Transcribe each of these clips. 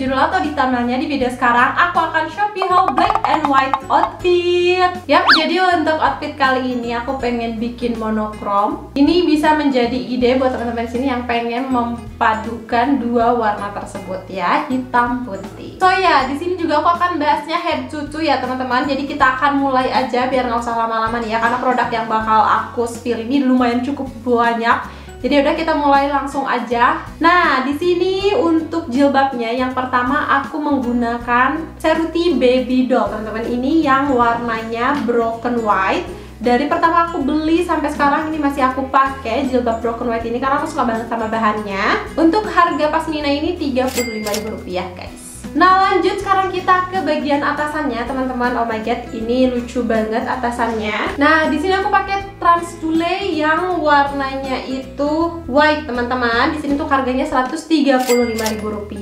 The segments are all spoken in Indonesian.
judul atau di thumbnailnya di video sekarang, aku akan Shopee haul black and white outfit. Yap, jadi untuk outfit kali ini aku pengen bikin monokrom. Ini bisa menjadi ide buat teman-teman sini yang pengen memadukan dua warna tersebut ya, hitam putih. So ya, di sini juga aku akan bahasnya head to toe ya teman-teman. Jadi kita akan mulai aja biar nggak usah lama-lama nih ya, karena produk yang bakal aku spill ini lumayan cukup banyak. Jadi udah kita mulai langsung aja. Nah, di sini untuk jilbabnya yang pertama aku menggunakan Ceruti Baby Doll, teman-teman. Ini yang warnanya broken white. Dari pertama aku beli sampai sekarang ini masih aku pakai jilbab broken white ini karena aku suka banget sama bahannya. Untuk harga pasmina ini Rp35.000 guys. Nah, lanjut sekarang kita ke bagian atasannya, teman-teman. Oh my god, ini lucu banget atasannya. Nah, di sini aku pakai Transdule yang warnanya itu white, teman-teman. Di sini tuh harganya Rp135.000.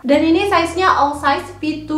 Dan ini size-nya all size P2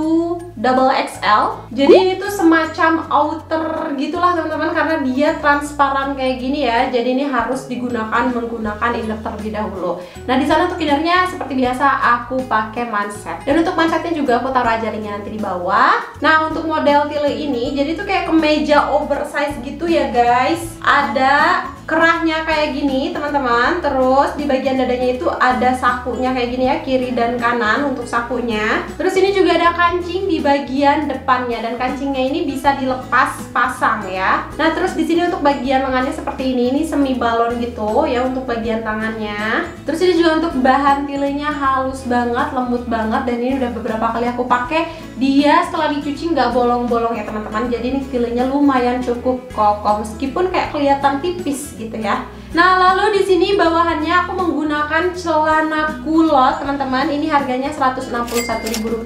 double XL. Jadi ini tuh semacam outer gitulah, teman-teman, karena dia transparan kayak gini ya. Jadi ini harus menggunakan inner terlebih dahulu. Nah, di sana untuk innernya seperti biasa aku pakai manset. Dan untuk mansetnya juga aku taruh aja linknya nanti di bawah. Nah, untuk model tile ini jadi tuh kayak kemeja oversize gitu ya guys. Ada kerahnya kayak gini teman-teman. Terus di bagian dadanya itu ada sakunya kayak gini ya, kiri dan kanan untuk sakunya. Terus ini juga ada kancing di bagian depannya, dan kancingnya ini bisa dilepas pasang ya. Nah, terus di sini untuk bagian lengannya seperti ini semi balon gitu ya untuk bagian tangannya. Terus ini juga untuk bahan tilenya halus banget, lembut banget, dan ini udah beberapa kali aku pakai. Dia setelah dicuci nggak bolong-bolong ya teman-teman. Jadi ini tilenya lumayan cukup kokoh meskipun kayak kelihatan tipis gitu ya. Nah, lalu di sini bawahannya aku menggunakan celana kulot, teman-teman. Ini harganya Rp161.000.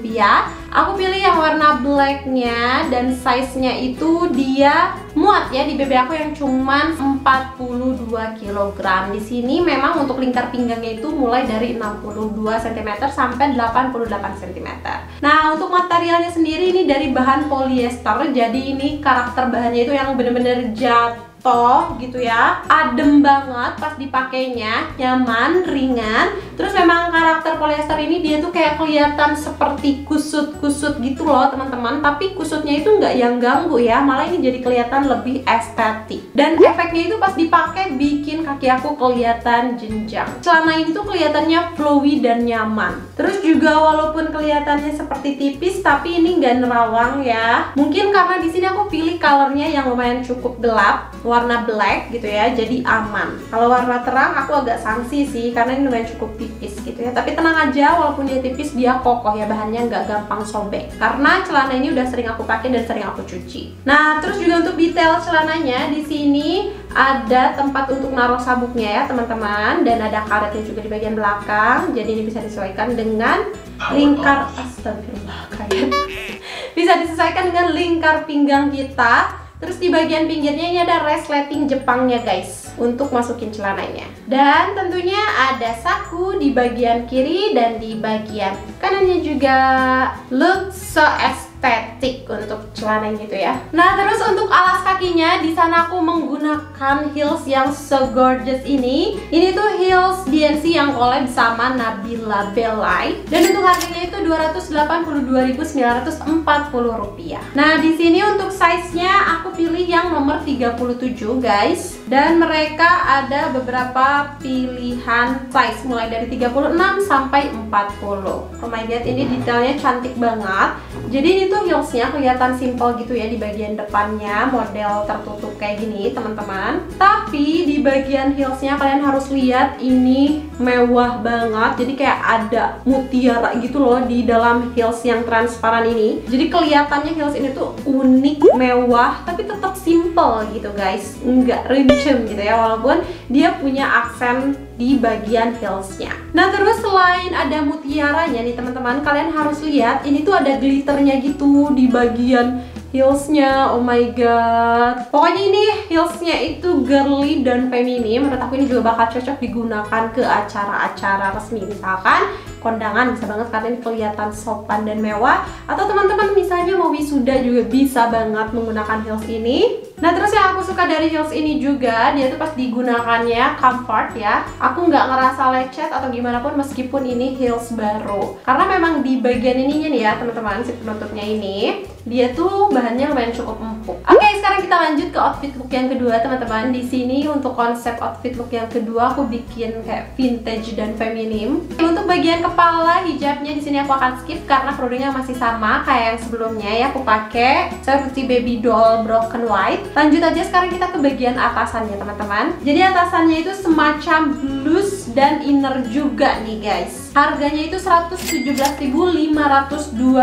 Aku pilih yang warna blacknya dan size-nya itu dia muat ya di BB aku yang cuman 42 kg. Di sini memang untuk lingkar pinggangnya itu mulai dari 62 cm sampai 88 cm. Nah, untuk materialnya sendiri ini dari bahan polyester. Jadi ini karakter bahannya itu yang bener-bener jatuh gitu ya, adem banget pas dipakainya, nyaman, ringan. Terus memang karakter polyester ini dia tuh kayak kelihatan seperti kusut-kusut gitu loh teman-teman, tapi kusutnya itu nggak yang ganggu ya, malah ini jadi kelihatan lebih estetik. Dan efeknya itu pas dipakai bikin kaki aku kelihatan jenjang. Celana ini tuh kelihatannya flowy dan nyaman. Terus juga walaupun kelihatannya seperti tipis, tapi ini nggak nerawang ya. Mungkin karena di sini aku pilih colornya yang lumayan cukup gelap, warna black gitu ya, jadi aman. Kalau warna terang aku agak sangsi sih karena ini lumayan cukup tipis gitu ya. Tapi tenang aja, walaupun dia tipis dia kokoh ya, bahannya nggak gampang sobek karena celana ini udah sering aku pakai dan sering aku cuci. Nah, terus juga untuk detail celananya di sini ada tempat untuk naruh sabuknya ya teman-teman, dan ada karetnya juga di bagian belakang. Jadi ini bisa disesuaikan dengan lingkar, astagfirullah, karet. Bisa disesuaikan dengan lingkar pinggang kita. Terus di bagian pinggirnya ini ada resleting Jepangnya guys untuk masukin celananya. Dan tentunya ada saku di bagian kiri dan di bagian kanannya juga. Look so estetik untuk celana gitu ya. Nah, terus untuk alas kakinya di sana aku menggunakan heels yang so gorgeous ini. Ini tuh heels DNC yang collab sama Nabila Belai. Dan untuk harganya itu Rp282.940. Nah, di sini untuk size-nya aku pilih yang nomor 37 guys. Dan mereka ada beberapa pilihan size mulai dari 36 sampai 40. Oh my god, ini detailnya cantik banget. Jadi ini tuh heelsnya kelihatan simple gitu ya di bagian depannya, model tertutup kayak gini teman-teman. Tapi di bagian heelsnya kalian harus lihat ini mewah banget. Jadi kayak ada mutiara gitu loh di dalam heels yang transparan ini. Jadi kelihatannya heels ini tuh unik, mewah, tapi tetap simple gitu guys, nggak rincim gitu ya, walaupun dia punya aksen di bagian heelsnya. Nah, terus selain ada mutiaranya nih teman-teman, kalian harus lihat ini tuh ada glitternya gitu di bagian heelsnya. Oh my god, pokoknya ini heelsnya itu girly dan feminim. Menurut aku ini juga bakal cocok digunakan ke acara-acara resmi, misalkan kondangan bisa banget karena ini kelihatan sopan dan mewah. Atau teman-teman misalnya mau wisuda juga bisa banget menggunakan heels ini. Nah terus yang aku suka dari heels ini juga, dia tuh pas digunakannya comfort ya. Aku nggak ngerasa lecet atau gimana pun meskipun ini heels baru. Karena memang di bagian ininya nih ya teman-teman, si penutupnya ini, dia tuh bahannya lumayan cukup empuk. Oke, sekarang kita lanjut ke outfit look yang kedua teman-teman. Di sini untuk konsep outfit look yang kedua aku bikin kayak vintage dan feminim. Untuk bagian kepala hijabnya di sini aku akan skip karena kerudungnya masih sama kayak yang sebelumnya ya. Aku pakai seperti baby doll broken white. Lanjut aja sekarang kita ke bagian atasannya teman-teman. Jadi atasannya itu semacam blouse dan inner juga nih guys. Harganya itu Rp117.502.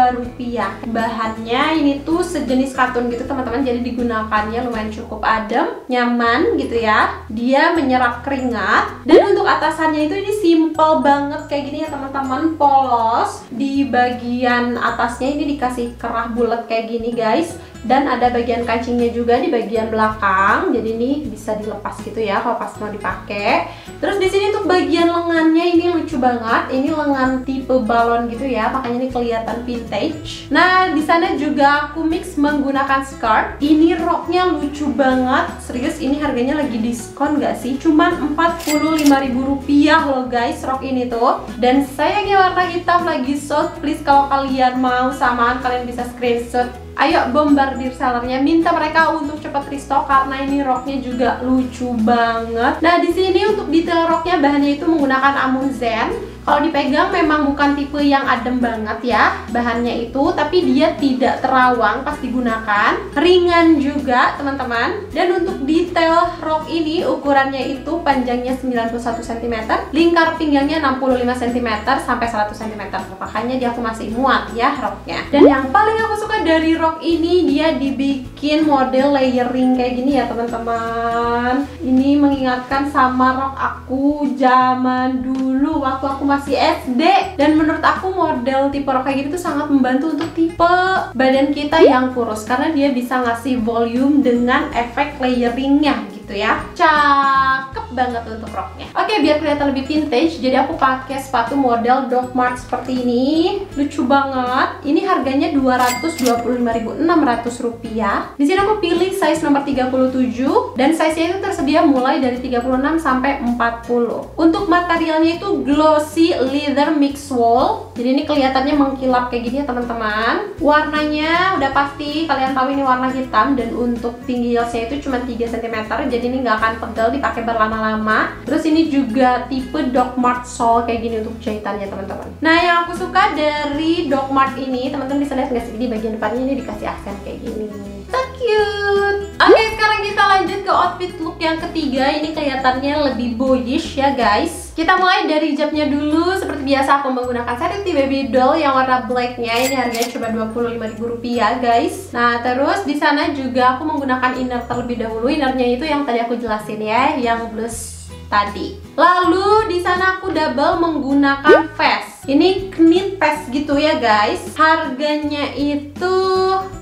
Bahannya ini tuh sejenis katun gitu teman-teman. Jadi digunakannya lumayan cukup adem, nyaman gitu ya. Dia menyerap keringat. Dan untuk atasannya itu ini simple banget kayak gini ya teman-teman, polos. Di bagian atasnya ini dikasih kerah bulat kayak gini guys. Dan ada bagian kancingnya juga di bagian belakang. Jadi ini bisa dilepas gitu ya kalau pas mau dipakai. Terus di sini untuk bagian lengannya ini lucu banget. Ini lengan tipe balon gitu ya, makanya ini kelihatan vintage. Nah, di sana juga aku mix menggunakan skirt. Ini roknya lucu banget. Serius ini harganya lagi diskon gak sih? Cuman Rp45.000 loh guys rok ini tuh. Dan sayangnya warna hitam lagi sold. Please kalau kalian mau samaan kalian bisa screenshot. Ayo bombardir sellernya, minta mereka untuk cepat restock karena ini roknya juga lucu banget. Nah di sini untuk detail roknya bahannya itu menggunakan Amundsen. Kalau dipegang memang bukan tipe yang adem banget ya bahannya itu, tapi dia tidak terawang pas digunakan, ringan juga teman-teman. Dan untuk detail rok ini ukurannya itu panjangnya 91 cm, lingkar pinggangnya 65 cm sampai 100 cm. Makanya dia aku masih muat ya roknya. Dan yang paling aku suka dari rok ini, dia dibikin model layering kayak gini ya teman-teman. Ini mengingatkan sama rok aku zaman dulu waktu aku masih SD. Dan menurut aku model tipe rok kayak gini tuh sangat membantu untuk tipe badan kita yang kurus, karena dia bisa ngasih volume dengan efek layeringnya gitu ya. Cakep banget untuk roknya. Oke, biar kelihatan lebih vintage, jadi aku pakai sepatu model Doc Mart seperti ini. Lucu banget. Ini harganya Rp225.600. Di sini aku pilih size nomor 37 dan size-nya itu tersedia mulai dari 36 sampai 40. Untuk materialnya itu glossy leather mix wool. Jadi ini kelihatannya mengkilap kayak gini ya teman-teman. Warnanya udah pasti kalian tahu ini warna hitam, dan untuk tinggi heelsnya itu cuma 3 cm. Jadi ini nggak akan pegel dipakai berlama-lama. Terus ini juga tipe Doc Mart sole kayak gini untuk jahitannya teman-teman. Nah yang aku suka dari Doc Mart ini, teman-teman bisa lihat nggak sih, di bagian depannya ini dikasih aksen kayak gini. So cute. Oke, sekarang kita lanjut ke outfit look yang ketiga. Ini kelihatannya lebih boyish ya guys. Kita mulai dari hijabnya dulu. Seperti biasa aku menggunakan Charity Baby Doll yang warna blacknya. Ini harganya cuma Rp25.000 guys. Nah terus di sana juga aku menggunakan inner terlebih dahulu. Innernya itu yang tadi aku jelasin ya, yang blouse tadi. Lalu di sana aku double menggunakan vest. Ini knit vest gitu ya guys. Harganya itu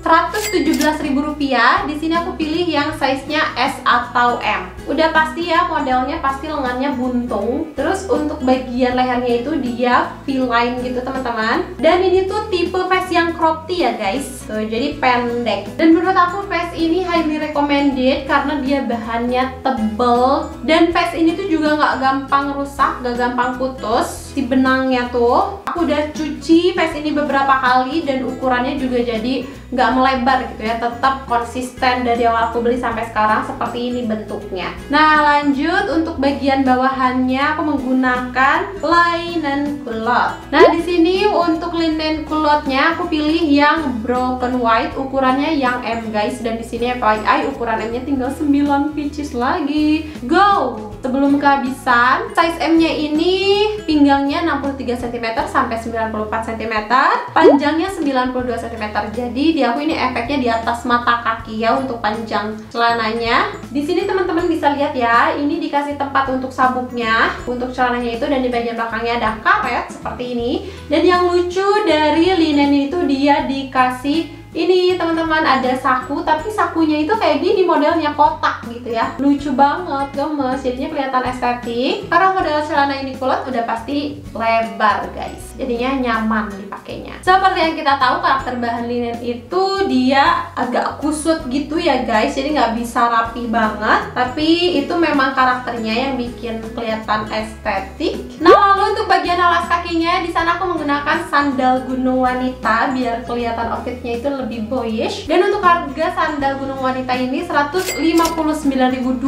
Rp117.000. Di sini aku pilih yang size-nya S atau M. Udah pasti ya modelnya pasti lengannya buntung. Terus untuk bagian lehernya itu dia V-line gitu teman-teman. Dan ini tuh tipe vest yang crop tee ya guys. Tuh, jadi pendek. Dan menurut aku vest ini highly recommended karena dia bahannya tebel. Dan vest ini tuh juga nggak gampang rusak, nggak gampang putus. Si benangnya tuh aku udah cuci vest ini beberapa kali dan ukurannya juga jadi nggak melebar gitu ya, tetap konsisten dari awal aku beli sampai sekarang seperti ini bentuknya. Nah lanjut untuk bagian bawahannya aku menggunakan linen culotte. Nah di sini untuk linen culotte-nya aku pilih yang broken white, ukurannya yang M guys. Dan di sini FYI ukuran M-nya tinggal 9 pieces lagi. Go! Sebelum kehabisan, size M-nya ini pinggangnya 63 cm sampai 94 cm, panjangnya 92 cm. Jadi di aku ini efeknya di atas mata kaki ya untuk panjang celananya. Di sini teman-teman bisa lihat ya, ini dikasih tempat untuk sabuknya untuk celananya itu, dan di bagian belakangnya ada karet seperti ini. Dan yang lucu dari linen itu dia dikasih Ini teman-teman ada saku, tapi sakunya itu kayak gini modelnya kotak gitu ya. Lucu banget, gemes, jadinya kelihatan estetik. Karena model celana ini kulot udah pasti lebar guys, jadinya nyaman dipakainya. Seperti yang kita tahu, karakter bahan linen itu dia agak kusut gitu ya guys, jadi nggak bisa rapi banget. Tapi itu memang karakternya yang bikin kelihatan estetik. Nah, lalu untuk bagian alas kakinya, di sana aku menggunakan sandal gunung wanita biar kelihatan outfitnya itu lebih boyish. Dan untuk harga sandal gunung wanita ini Rp59.200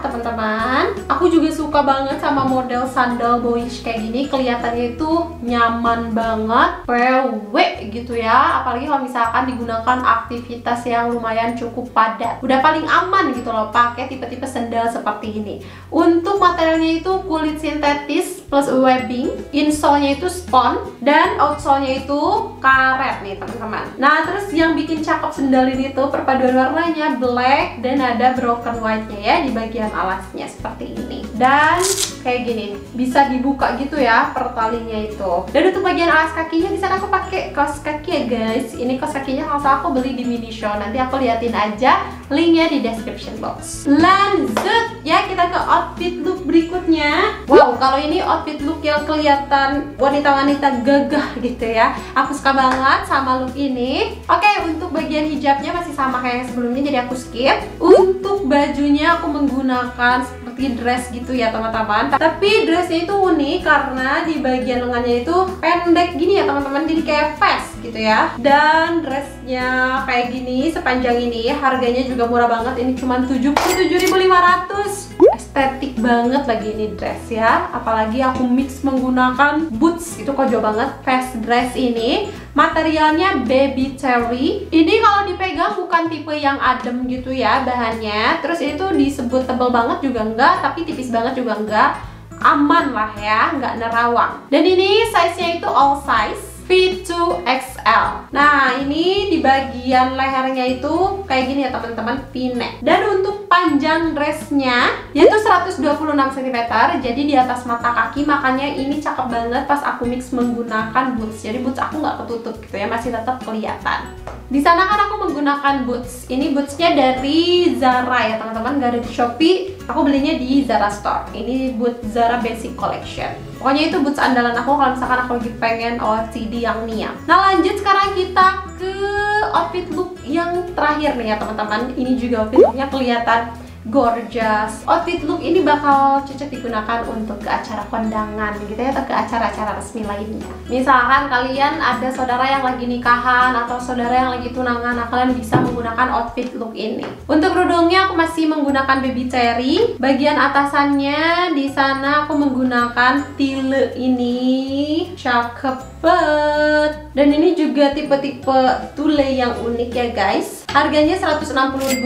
teman-teman. Aku juga suka banget sama model sandal boyish kayak gini, kelihatannya itu nyaman banget, PW gitu ya. Apalagi kalau misalkan digunakan aktivitas yang lumayan cukup padat, udah paling aman gitu loh pakai tipe-tipe sandal seperti ini. Untuk materialnya itu kulit sintetis plus webbing, insole-nya itu spon, dan outsole-nya itu karet nih teman-teman. Nah, terus yang bikin cakep sendal ini tuh perpaduan warnanya black dan ada broken white-nya ya di bagian alasnya seperti ini. Dan kayak gini, bisa dibuka gitu ya per talinya itu. Dan untuk bagian alas kakinya di sana aku pakai kaos kaki ya guys. Ini kaos kakinya kalau salah aku beli di mini show. Nanti aku liatin aja linknya di description box. Lanjut ya, kita ke outfit look berikutnya. Wow, kalau ini outfit look yang kelihatan wanita-wanita gagah gitu ya. Aku suka banget sama look ini. Oke, untuk bagian hijabnya masih sama kayak yang sebelumnya, jadi aku skip. Untuk bajunya aku menggunakan seperti dress gitu ya teman-teman. Tapi dressnya itu unik karena di bagian lengannya itu pendek gini ya teman-teman, jadi kayak vest gitu ya. Dan dressnya kayak gini sepanjang ini, harganya juga murah banget. Ini cuma Rp77.500. Estetik banget lagi ini dress ya. Apalagi aku mix menggunakan boots, itu kojo banget. Vest dress ini materialnya baby cherry. Ini kalau dipegang bukan tipe yang adem gitu ya bahannya. Terus ini tuh disebut tebel banget juga enggak, tapi tipis banget juga enggak. Aman lah ya, nggak nerawang. Dan ini size-nya itu all size V2XL. Nah, ini di bagian lehernya itu kayak gini ya teman-teman, V-neck. Dan untuk panjang dressnya yaitu 126 cm, jadi di atas mata kaki. Makanya ini cakep banget pas aku mix menggunakan boots. Jadi boots aku nggak ketutup gitu ya, masih tetap kelihatan. Di sana kan aku menggunakan boots. Ini bootsnya dari Zara ya teman-teman, nggak ada di Shopee. Aku belinya di Zara Store. Ini boots Zara Basic Collection. Pokoknya itu boots andalan aku kalau misalkan aku lagi pengen OOTD yang niat. Nah, lanjut sekarang kita ke outfit look yang terakhir nih ya teman-teman. Ini juga outfit looknya kelihatan gorgeous. Outfit look ini bakal cocok digunakan untuk ke acara kondangan gitu ya, atau ke acara-acara resmi lainnya. Misalkan kalian ada saudara yang lagi nikahan atau saudara yang lagi tunangan, nah kalian bisa menggunakan outfit look ini. Untuk kerudungnya aku masih menggunakan baby cherry. Bagian atasannya di sana aku menggunakan tile ini. Cakep banget. Dan ini juga tipe-tipe tule yang unik ya guys. Harganya Rp160.000.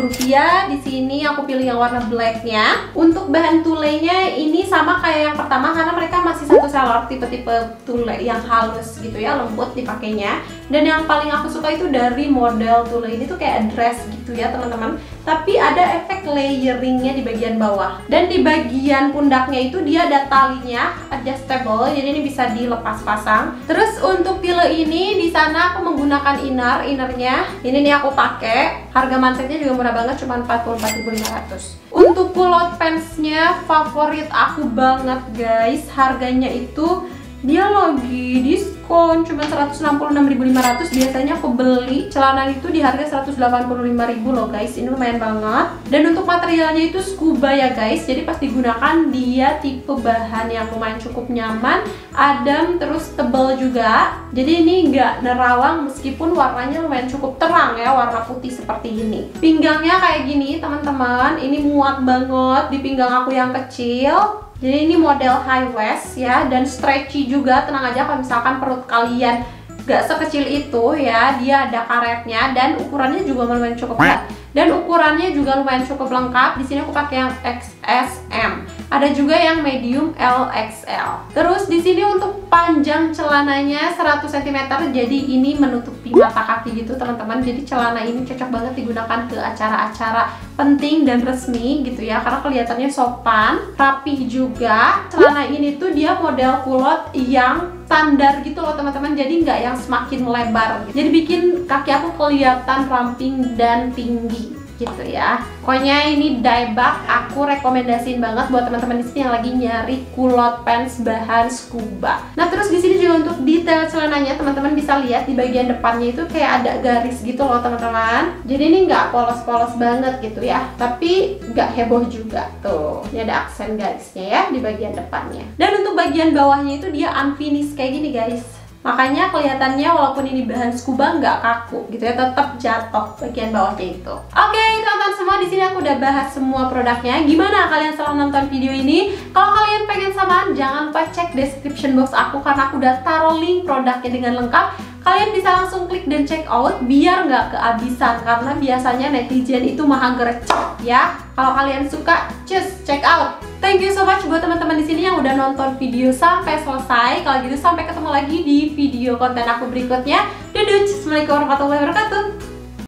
Di sini aku pilih yang warna blacknya. Untuk bahan tulenya ini sama kayak yang pertama karena mereka masih satu seller, tipe-tipe tule yang halus gitu ya, lembut dipakainya. Dan yang paling aku suka itu dari model tule ini tuh kayak dress gitu ya teman-teman. Tapi ada efek layeringnya di bagian bawah. Dan di bagian pundaknya itu dia ada talinya adjustable, jadi ini bisa dilepas pasang. Terus untuk tile ini di sana aku menggunakan innernya. Ini nih aku pakai. Harga mansetnya juga murah banget, cuma Rp44.500. Untuk pull-out pants-nya favorit aku banget guys. Harganya itu dia lagi diskon cuma Rp166.500. Biasanya aku beli celana itu di harga Rp185.000 loh guys. Ini lumayan banget. Dan untuk materialnya itu scuba ya guys. Jadi pas digunakan dia tipe bahan yang lumayan cukup nyaman, adem, terus tebal juga. Jadi ini nggak nerawang meskipun warnanya lumayan cukup terang ya, warna putih seperti ini. Pinggangnya kayak gini teman-teman. Ini muat banget di pinggang aku yang kecil. Jadi ini model high waist ya, dan stretchy juga. Tenang aja kalau misalkan perut kalian gak sekecil itu ya, dia ada karetnya dan ukurannya juga lumayan cukup berat. Dan ukurannya juga lumayan cukup lengkap. Di sini aku pakai yang XSM. Ada juga yang medium LXL. Terus di sini untuk panjang celananya 100 cm, jadi ini menutupi mata kaki gitu teman-teman. Jadi celana ini cocok banget digunakan ke acara-acara penting dan resmi gitu ya, karena kelihatannya sopan, rapih juga. Celana ini tuh dia model kulot yang standar gitu loh teman-teman, jadi nggak yang semakin melebar gitu. Jadi bikin kaki aku kelihatan ramping dan tinggi gitu ya. Pokoknya ini Daebak aku rekomendasiin banget buat teman-teman di sini yang lagi nyari kulot pants bahan scuba. Nah, terus di sini juga untuk detail celananya teman-teman bisa lihat di bagian depannya itu kayak ada garis gitu loh teman-teman. Jadi ini nggak polos-polos banget gitu ya, tapi nggak heboh juga tuh. Ini ada aksen garisnya ya di bagian depannya. Dan untuk bagian bawahnya itu dia unfinished kayak gini guys. Makanya kelihatannya walaupun ini bahan scuba nggak kaku gitu ya, tetap jatuh bagian bawahnya itu. Oke, teman-teman semua, di sini aku udah bahas semua produknya. Gimana kalian setelah nonton video ini? Kalau kalian pengen samaan, jangan lupa cek description box aku karena aku udah taruh link produknya dengan lengkap. Kalian bisa langsung klik dan check out biar nggak kehabisan, karena biasanya netizen itu maha gercep ya. Kalau kalian suka, just check out. Thank you so much buat teman-teman di sini yang udah nonton video sampai selesai. Kalau gitu sampai ketemu lagi di video konten aku berikutnya. Dadah, assalamualaikum warahmatullahi wabarakatuh.